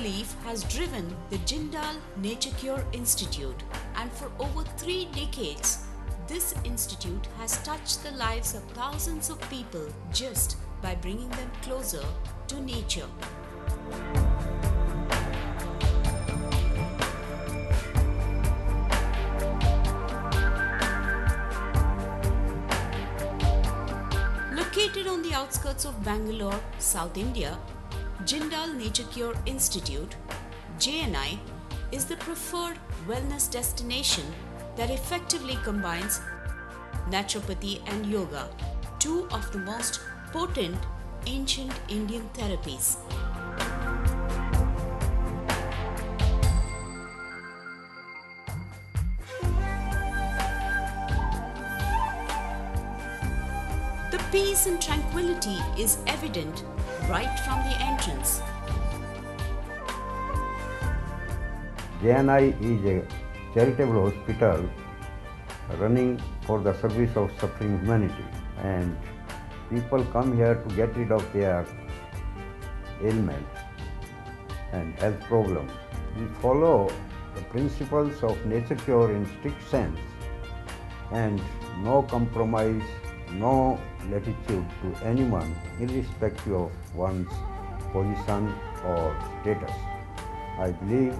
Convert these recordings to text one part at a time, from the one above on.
belief has driven the Jindal Nature Cure Institute, and for over 3 decades, this institute has touched the lives of thousands of people just by bringing them closer to nature. Located on the outskirts of Bangalore, South India, Jindal Nature Cure Institute, JNI, is the preferred wellness destination that effectively combines naturopathy and yoga, two of the most potent ancient Indian therapies. The peace and tranquility is evident right from the entrance. JNI is a charitable hospital running for the service of suffering humanity, and people come here to get rid of their ailments and health problems. We follow the principles of nature cure in strict sense, and no compromise, no latitude to anyone irrespective of one's position or status. I believe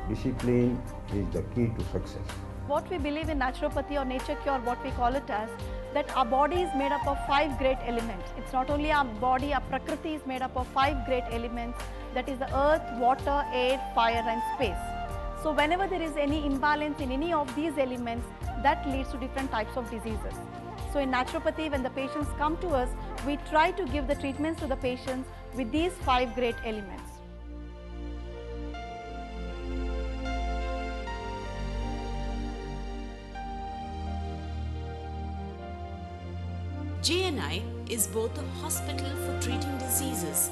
discipline is the key to success. What we believe in naturopathy or nature cure, what we call it as, that our body is made up of 5 great elements. It's not only our body, our prakriti is made up of 5 great elements, that is the earth, water, air, fire and space. So whenever there is any imbalance in any of these elements, that leads to different types of diseases. So in naturopathy, when the patients come to us, we try to give the treatments to the patients with these 5 great elements. JNI is both a hospital for treating diseases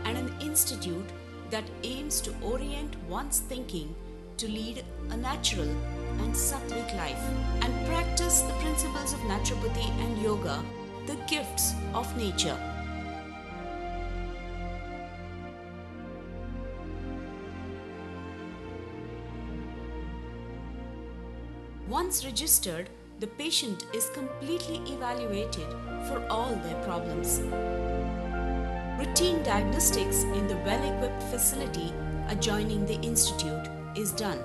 and an institute that aims to orient one's thinking to lead a natural and sattvic life and practice the principles of naturopathy and yoga, the gifts of nature. Once registered, the patient is completely evaluated for all their problems. Routine diagnostics in the well-equipped facility adjoining the institute is done.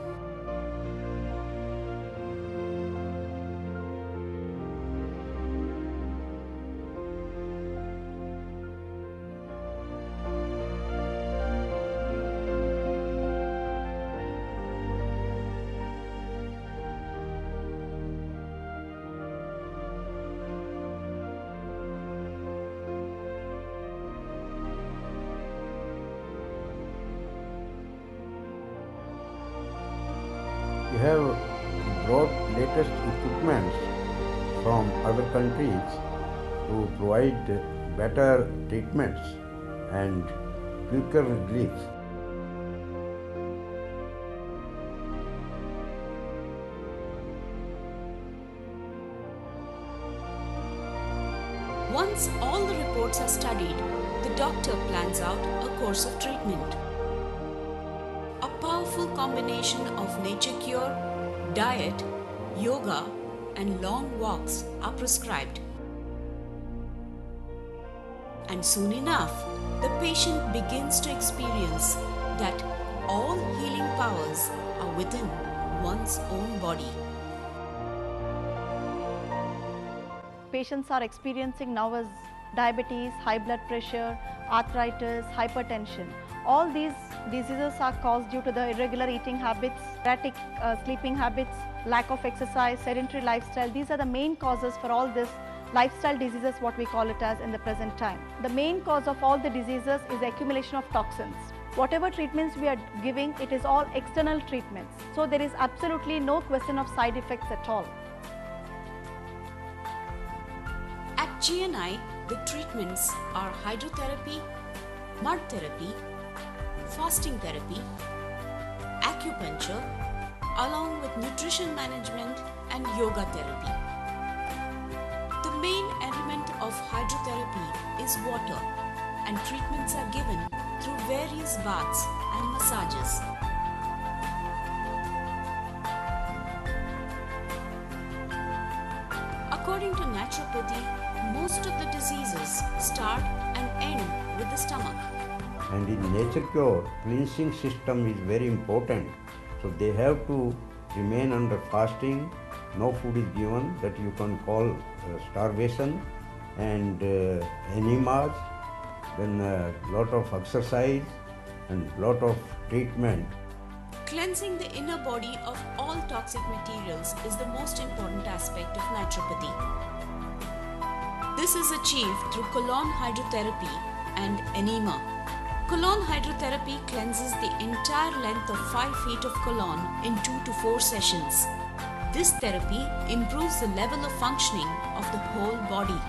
We have brought latest equipments from other countries to provide better treatments and quicker relief. Once all the reports are studied, the doctor plans out a course of treatment. A powerful combination of nature cure, diet, yoga, and long walks are prescribed. And soon enough, the patient begins to experience that all healing powers are within one's own body. Patients are experiencing now is diabetes, high blood pressure, arthritis, hypertension. All these diseases are caused due to the irregular eating habits, erratic sleeping habits, lack of exercise, sedentary lifestyle. These are the main causes for all this lifestyle diseases, what we call it as in the present time. The main cause of all the diseases is the accumulation of toxins. Whatever treatments we are giving, it is all external treatments. So there is absolutely no question of side effects at all. At GNI, the treatments are hydrotherapy, mud therapy, fasting therapy, acupuncture, along with nutrition management and yoga therapy. The main element of hydrotherapy is water, and treatments are given through various baths and massages. According to naturopathy, most of the diseases start and end with the stomach. And in nature cure, cleansing system is very important. So they have to remain under fasting, no food is given, that you can call starvation, and enemas, then a lot of exercise and lot of treatment. Cleansing the inner body of all toxic materials is the most important aspect of naturopathy. This is achieved through colon hydrotherapy and enema. Colon hydrotherapy cleanses the entire length of 5 feet of colon in 2 to 4 sessions. This therapy improves the level of functioning of the whole body.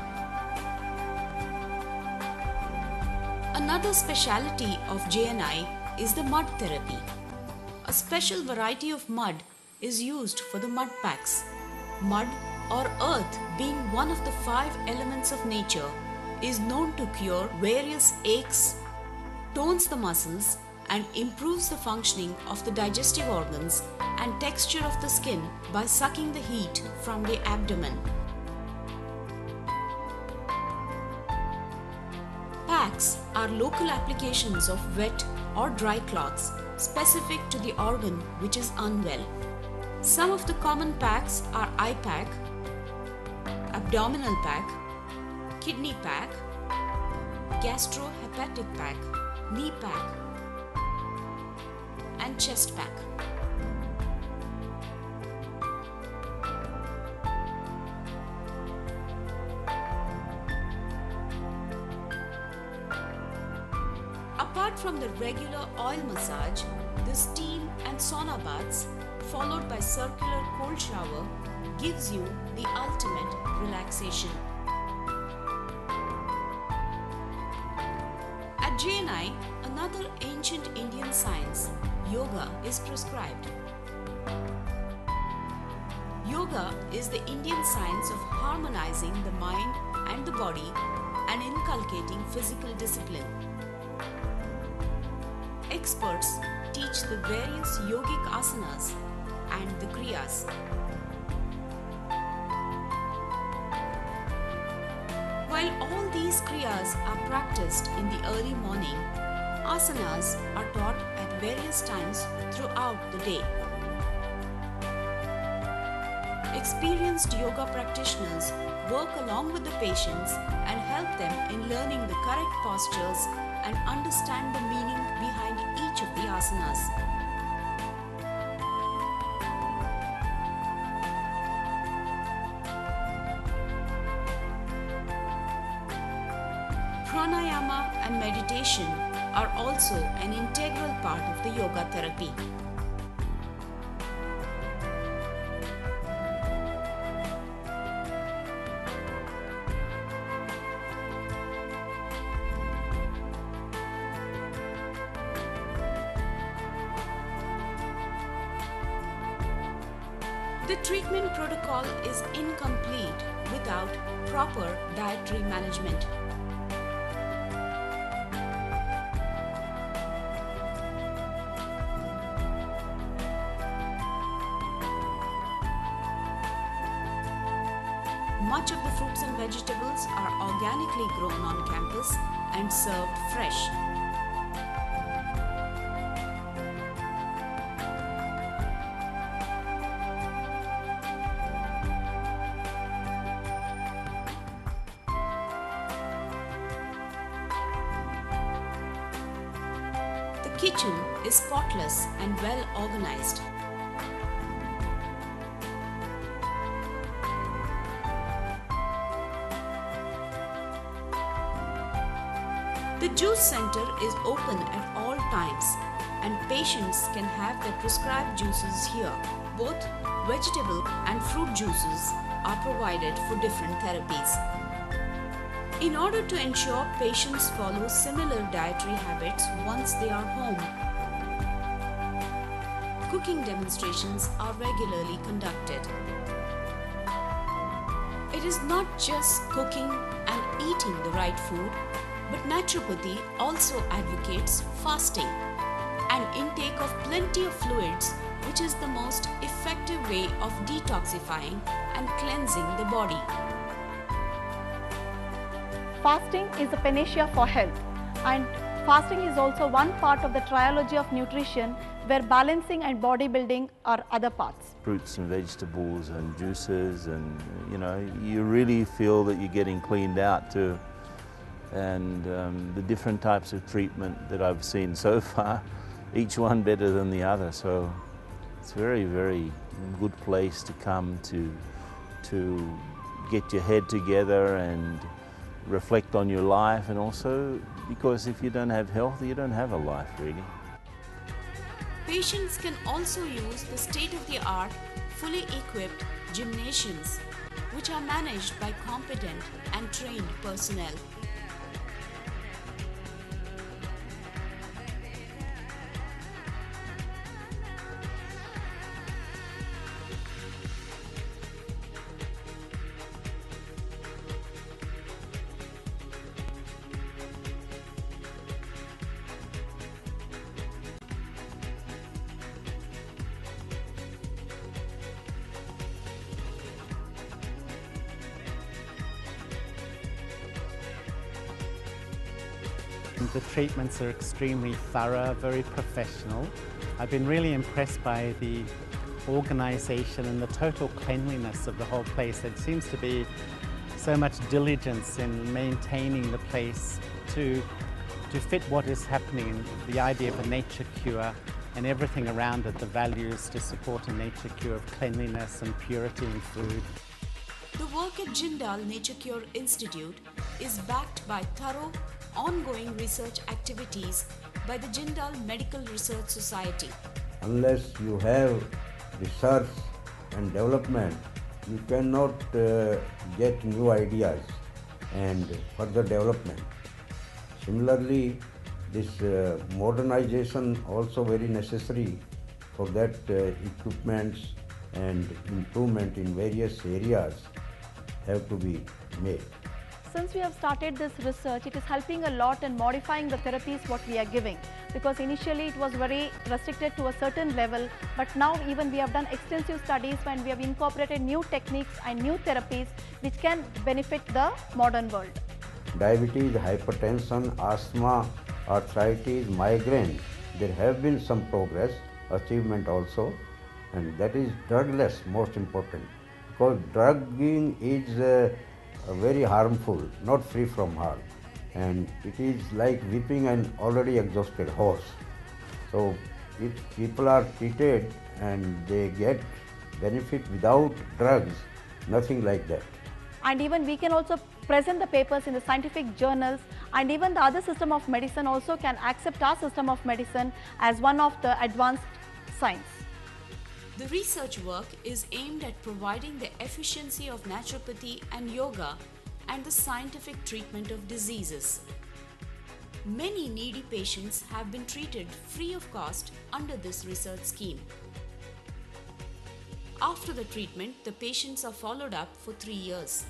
Another specialty of JNI is the mud therapy. A special variety of mud is used for the mud packs. Mud or earth, being one of the 5 elements of nature, is known to cure various aches, tones the muscles, and improves the functioning of the digestive organs and texture of the skin by sucking the heat from the abdomen. Packs are local applications of wet or dry cloths specific to the organ which is unwell. Some of the common packs are eye pack, abdominal pack, kidney pack, gastrohepatic pack, knee pack, and chest pack. Apart from the regular oil massage, the steam and sauna baths, followed by circular cold shower, gives you the ultimate relaxation. At JNI, another ancient Indian science, yoga, is prescribed. Yoga is the Indian science of harmonizing the mind and the body and inculcating physical discipline. Experts teach the various yogic asanas and the kriyas. While all these kriyas are practiced in the early morning, asanas are taught at various times throughout the day. Experienced yoga practitioners work along with the patients and help them in learning the correct postures and understand the meaning behind each of the asanas. Pranayama and meditation are also an integral part of the yoga therapy. The treatment protocol is incomplete without proper dietary management. Much of the fruits and vegetables are organically grown on campus and served fresh. The kitchen is spotless and well organized. The juice center is open at all times and patients can have their prescribed juices here. Both vegetable and fruit juices are provided for different therapies. In order to ensure patients follow similar dietary habits once they are home, cooking demonstrations are regularly conducted. It is not just cooking and eating the right food, But naturopathy also advocates fasting and intake of plenty of fluids, which is the most effective way of detoxifying and cleansing the body. Fasting is a panacea for health, and fasting is also one part of the trilogy of nutrition where balancing and bodybuilding are other parts. Fruits and vegetables and juices, and you really feel that you're getting cleaned out too. And the different types of treatment that I've seen so far, each one better than the other. So it's a very, very good place to come to get your head together and reflect on your life, and also because if you don't have health, you don't have a life really. Patients can also use the state-of-the-art, fully equipped gymnasiums, which are managed by competent and trained personnel. The treatments are extremely thorough, very professional. I've been really impressed by the organisation and the total cleanliness of the whole place. There seems to be so much diligence in maintaining the place to fit what is happening, the idea of a nature cure and everything around it, the values to support a nature cure of cleanliness and purity in food. The work at Jindal Nature Cure Institute is backed by thorough, ongoing research activities by the Jindal Medical Research Society. Unless you have research and development, you cannot get new ideas and further development. Similarly, this modernization also very necessary. For that, equipments and improvement in various areas have to be made. Since we have started this research, it is helping a lot in modifying the therapies what we are giving, because initially it was very restricted to a certain level, but now even we have done extensive studies and we have incorporated new techniques and new therapies which can benefit the modern world. Diabetes, hypertension, asthma, arthritis, migraine, there have been some progress, achievement also, and that is drugless, most important, because drugging is very harmful, not free from harm, and it is like whipping an already exhausted horse. So if people are treated and they get benefit without drugs, nothing like that. And even we can also present the papers in the scientific journals, and even the other system of medicine also can accept our system of medicine as one of the advanced science. The research work is aimed at providing the efficiency of naturopathy and yoga and the scientific treatment of diseases. Many needy patients have been treated free of cost under this research scheme. After the treatment, the patients are followed up for 3 years.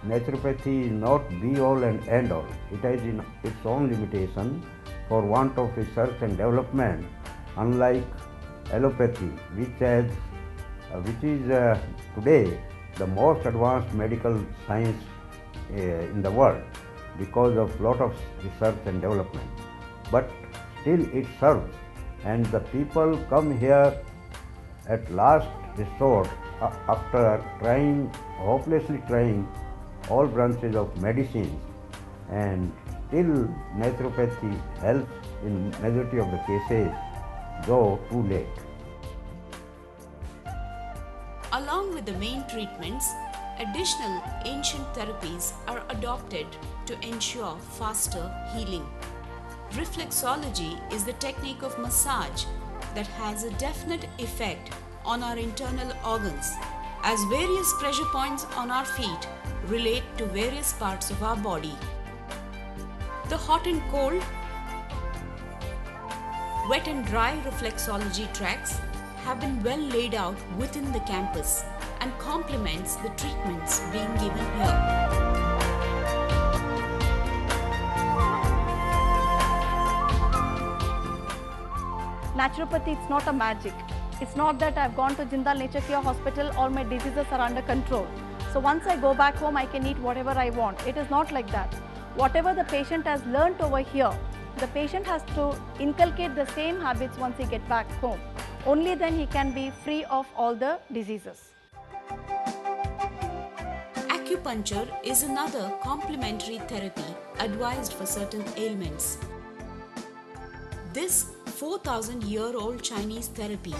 Naturopathy is not be all and end all. It has its own limitation for want of research and development, unlike allopathy, which is today the most advanced medical science in the world because of lot of research and development. But still it serves, and the people come here at last resort after hopelessly trying all branches of medicine, and till naturopathy helps in majority of the cases, though too late. Along with the main treatments, additional ancient therapies are adopted to ensure faster healing. Reflexology is the technique of massage that has a definite effect on our internal organs, as various pressure points on our feet relate to various parts of our body. The hot and cold, wet and dry reflexology tracks have been well laid out within the campus and complements the treatments being given here. naturopathy, it's not a magic. It's not that I've gone to Jindal Nature Cure Hospital, all my diseases are under control. So once I go back home, I can eat whatever I want. It is not like that. Whatever the patient has learnt over here, the patient has to inculcate the same habits once he gets back home. Only then he can be free of all the diseases. Acupuncture is another complementary therapy advised for certain ailments. This 4,000-year-old Chinese therapy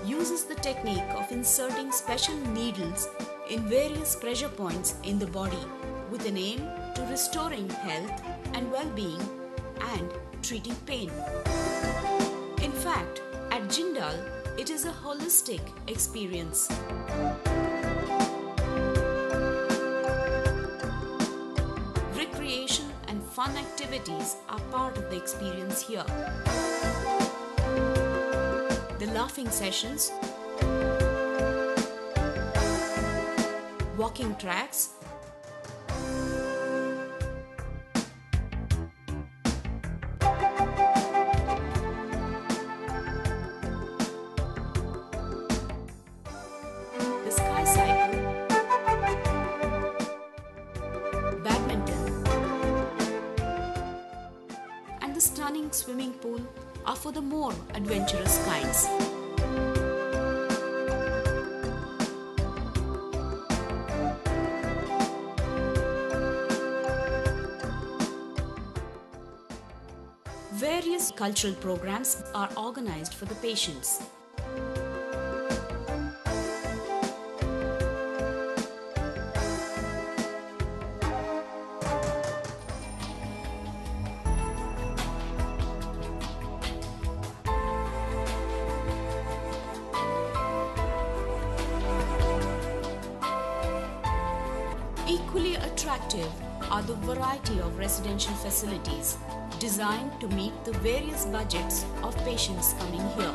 uses the technique of inserting special needles in various pressure points in the body with an aim to restoring health and well-being and treating pain. In fact, at Jindal, it is a holistic experience. Recreation and fun activities are part of the experience here. The laughing sessions, walking tracks, the sky cycle, badminton, and the stunning swimming pool are for the more adventurous kinds. Various cultural programs are organized for the patients. Equally attractive are the variety of residential facilities designed to meet the various budgets of patients coming here.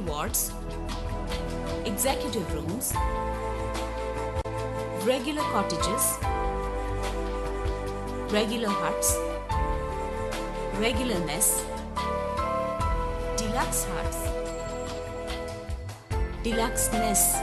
Wards, executive rooms, regular cottages, regular huts, regular mess, deluxe huts, deluxe mess,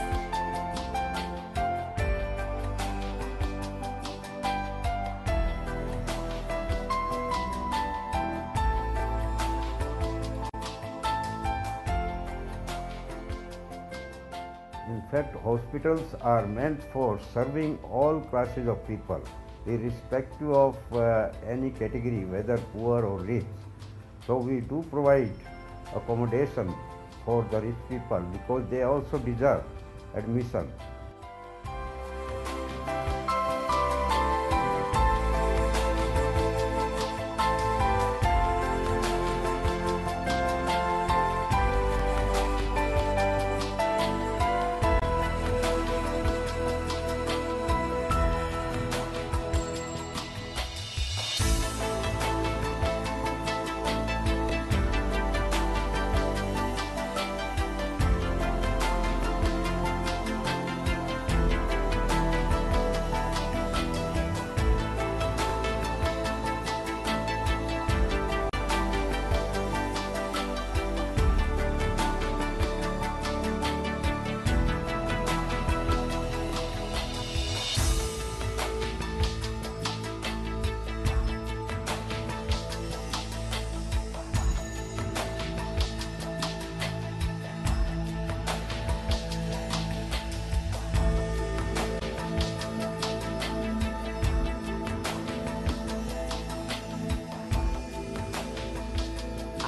In fact, hospitals are meant for serving all classes of people, irrespective of any category, whether poor or rich. So we do provide accommodation for the rich people because they also deserve admission.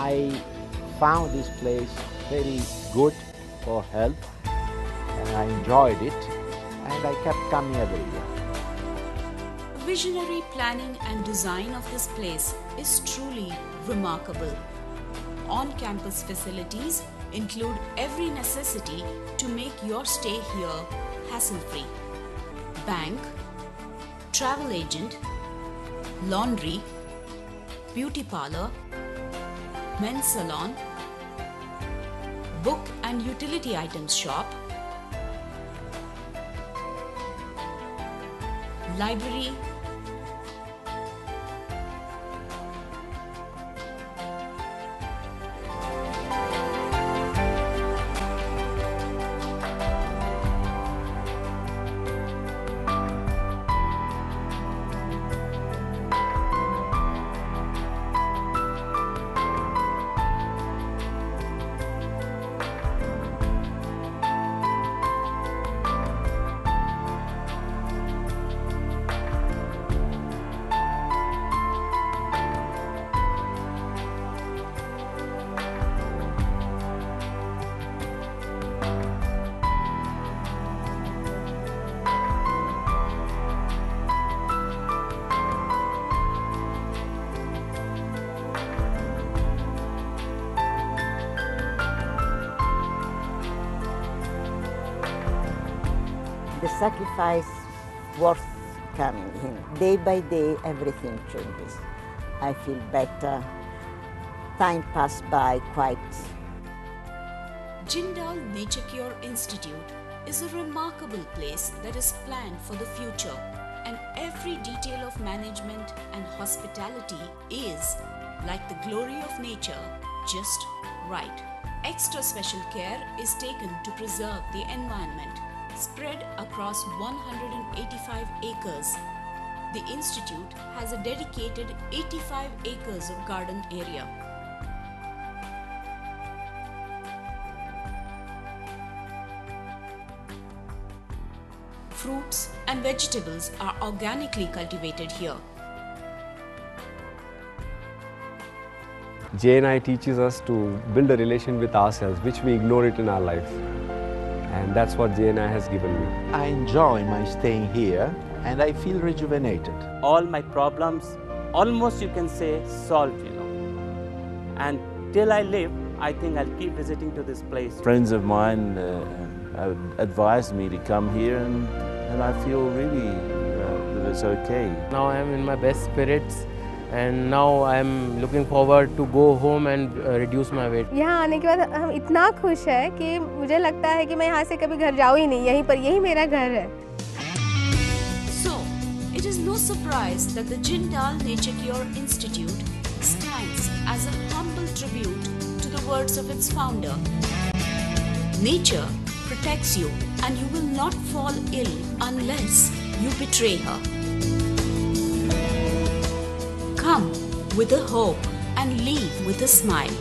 I found this place very good for health and I enjoyed it and I kept coming every year. The visionary planning and design of this place is truly remarkable. on-campus facilities include every necessity to make your stay here hassle-free. Bank, travel agent, laundry, beauty parlor, men's salon, book and utility items shop, library, The sacrifice worth coming in. Day by day, everything changes. I feel better. Time passed by quite. Jindal Nature Cure Institute is a remarkable place that is planned for the future, and every detail of management and hospitality is, like the glory of nature, just right. Extra special care is taken to preserve the environment. Spread across 185 acres, the Institute has a dedicated 85 acres of garden area. Fruits and vegetables are organically cultivated here. JNI teaches us to build a relation with ourselves, which we ignore it in our life. And that's what JNI has given me. I enjoy my staying here and I feel rejuvenated. All my problems, almost you can say, solved, And till I live, I think I'll keep visiting to this place. Friends of mine advised me to come here, and I feel really that it's okay. Now I am in my best spirits, and now I am looking forward to go home and reduce my weight. यहाँ आने के बाद हम इतना खुश हैं कि मुझे लगता है कि मैं यहाँ से कभी घर जाऊँ ही नहीं, यही मेरा घर है. So, it is no surprise that the Jindal Nature Cure Institute stands as a humble tribute to the words of its founder. Nature protects you, and you will not fall ill unless you betray her. Come with a hope and leave with a smile.